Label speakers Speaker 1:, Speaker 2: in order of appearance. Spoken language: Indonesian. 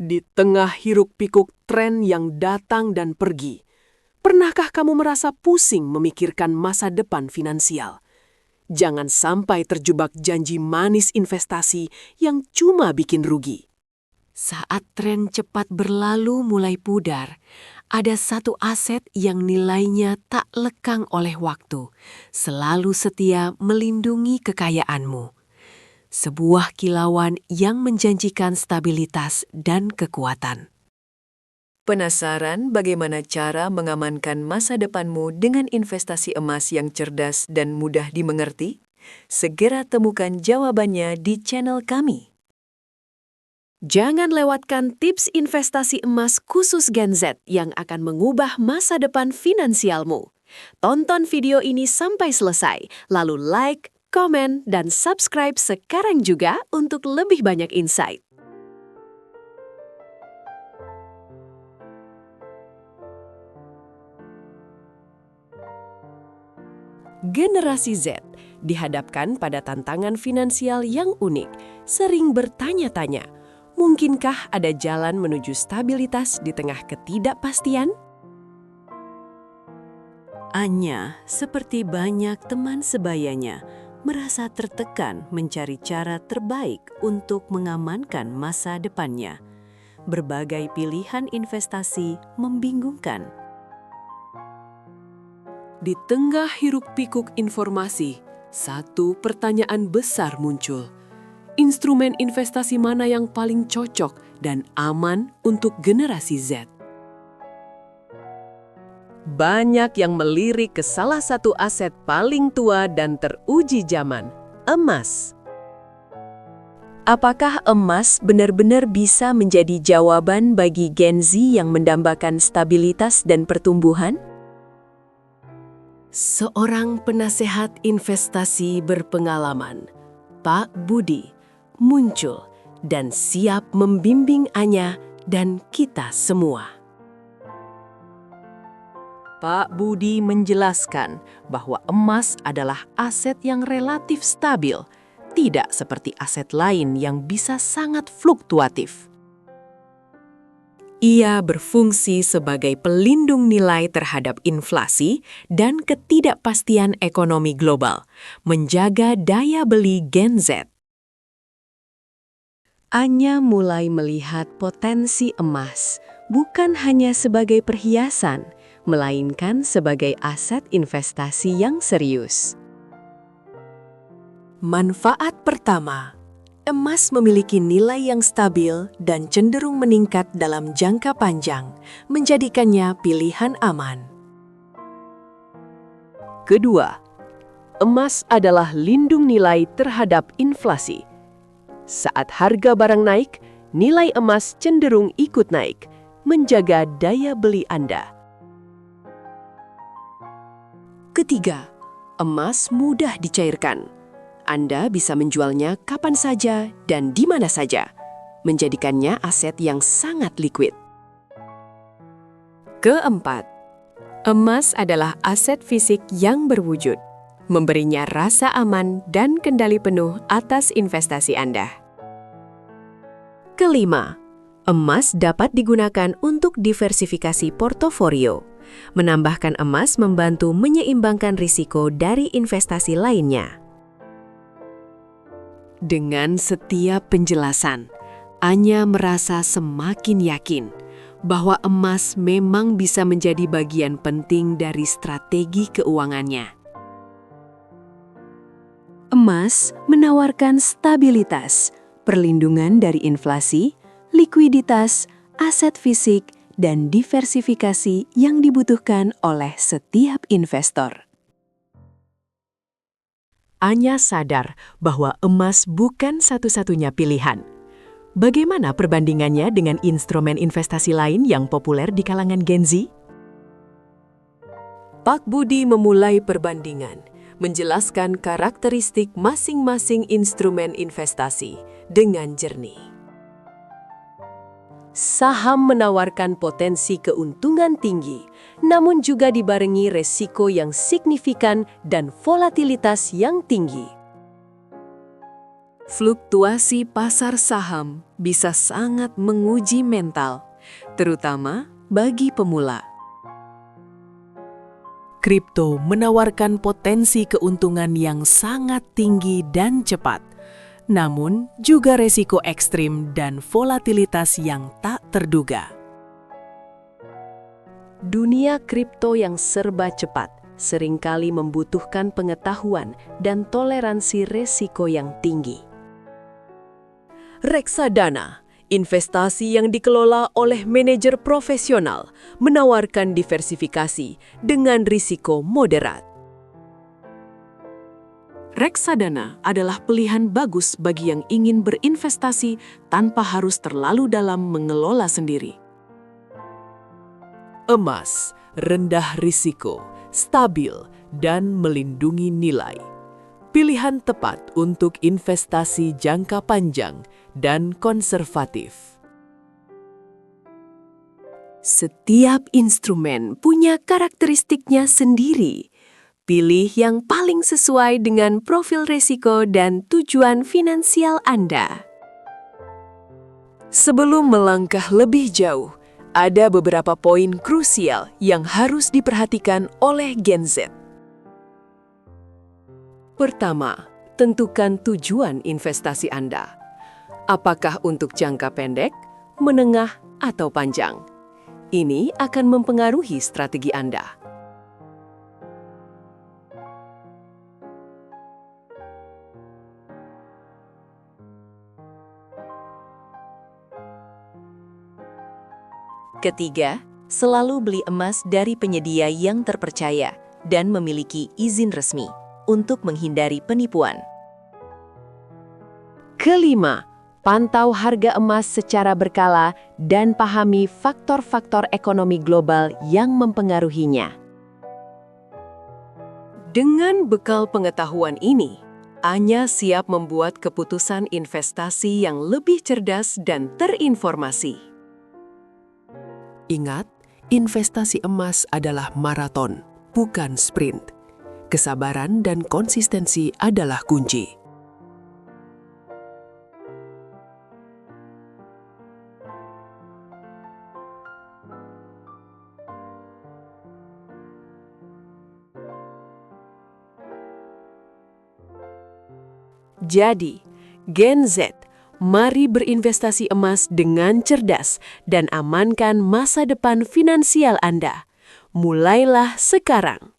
Speaker 1: Di tengah hiruk-pikuk tren yang datang dan pergi, pernahkah kamu merasa pusing memikirkan masa depan finansial? Jangan sampai terjebak janji manis investasi yang cuma bikin rugi. Saat tren cepat berlalu mulai pudar, ada satu aset yang nilainya tak lekang oleh waktu, selalu setia melindungi kekayaanmu. Sebuah kilauan yang menjanjikan stabilitas dan kekuatan. Penasaran bagaimana cara mengamankan masa depanmu dengan investasi emas yang cerdas dan mudah dimengerti? Segera temukan jawabannya di channel kami. Jangan lewatkan tips investasi emas khusus Gen Z yang akan mengubah masa depan finansialmu. Tonton video ini sampai selesai, lalu like, komen, dan subscribe sekarang juga untuk lebih banyak insight. Generasi Z dihadapkan pada tantangan finansial yang unik, sering bertanya-tanya, mungkinkah ada jalan menuju stabilitas di tengah ketidakpastian? Anya, seperti banyak teman sebayanya, merasa tertekan mencari cara terbaik untuk mengamankan masa depannya. Berbagai pilihan investasi membingungkan. Di tengah hiruk-pikuk informasi, satu pertanyaan besar muncul. Instrumen investasi mana yang paling cocok dan aman untuk generasi Z? Banyak yang melirik ke salah satu aset paling tua dan teruji zaman, emas. Apakah emas benar-benar bisa menjadi jawaban bagi Gen Z yang mendambakan stabilitas dan pertumbuhan? Seorang penasehat investasi berpengalaman, Pak Budi, muncul dan siap membimbing Anya dan kita semua. Pak Budi menjelaskan bahwa emas adalah aset yang relatif stabil, tidak seperti aset lain yang bisa sangat fluktuatif. Ia berfungsi sebagai pelindung nilai terhadap inflasi dan ketidakpastian ekonomi global, menjaga daya beli Gen Z. Anya mulai melihat potensi emas bukan hanya sebagai perhiasan, melainkan sebagai aset investasi yang serius. Manfaat pertama, emas memiliki nilai yang stabil dan cenderung meningkat dalam jangka panjang, menjadikannya pilihan aman. Kedua, emas adalah lindung nilai terhadap inflasi. Saat harga barang naik, nilai emas cenderung ikut naik, menjaga daya beli Anda. Ketiga, emas mudah dicairkan. Anda bisa menjualnya kapan saja dan di mana saja, menjadikannya aset yang sangat liquid. Keempat, emas adalah aset fisik yang berwujud, memberinya rasa aman dan kendali penuh atas investasi Anda. Kelima, emas dapat digunakan untuk diversifikasi portofolio. Menambahkan emas membantu menyeimbangkan risiko dari investasi lainnya. Dengan setiap penjelasan, Anya merasa semakin yakin bahwa emas memang bisa menjadi bagian penting dari strategi keuangannya. Emas menawarkan stabilitas, perlindungan dari inflasi, likuiditas, aset fisik, dan diversifikasi yang dibutuhkan oleh setiap investor. Anya sadar bahwa emas bukan satu-satunya pilihan. Bagaimana perbandingannya dengan instrumen investasi lain yang populer di kalangan Gen Z? Pak Budi memulai perbandingan, menjelaskan karakteristik masing-masing instrumen investasi dengan jernih. Saham menawarkan potensi keuntungan tinggi, namun juga dibarengi resiko yang signifikan dan volatilitas yang tinggi.
Speaker 2: Fluktuasi pasar saham bisa sangat menguji mental, terutama bagi pemula.
Speaker 1: Kripto menawarkan potensi keuntungan yang sangat tinggi dan cepat, namun juga resiko ekstrim dan volatilitas yang tak terduga. Dunia kripto yang serba cepat seringkali membutuhkan pengetahuan dan toleransi resiko yang tinggi. Reksadana, investasi yang dikelola oleh manajer profesional, menawarkan diversifikasi dengan risiko moderat. Reksadana adalah pilihan bagus bagi yang ingin berinvestasi tanpa harus terlalu dalam mengelola sendiri. Emas, rendah risiko, stabil, dan melindungi nilai. Pilihan tepat untuk investasi jangka panjang dan konservatif. Setiap instrumen punya karakteristiknya sendiri. Pilih yang paling sesuai dengan profil risiko dan tujuan finansial Anda. Sebelum melangkah lebih jauh, ada beberapa poin krusial yang harus diperhatikan oleh Gen Z. Pertama, tentukan tujuan investasi Anda. Apakah untuk jangka pendek, menengah, atau panjang? Ini akan mempengaruhi strategi Anda.
Speaker 2: Ketiga, selalu beli emas dari penyedia yang terpercaya dan memiliki izin resmi untuk menghindari penipuan.
Speaker 1: Kelima, pantau harga emas secara berkala dan pahami faktor-faktor ekonomi global yang mempengaruhinya. Dengan bekal pengetahuan ini, Anya siap membuat keputusan investasi yang lebih cerdas dan terinformasi. Ingat, investasi emas adalah maraton, bukan sprint. Kesabaran dan konsistensi adalah kunci. Jadi, Gen Z, mari berinvestasi emas dengan cerdas dan amankan masa depan finansial Anda. Mulailah sekarang.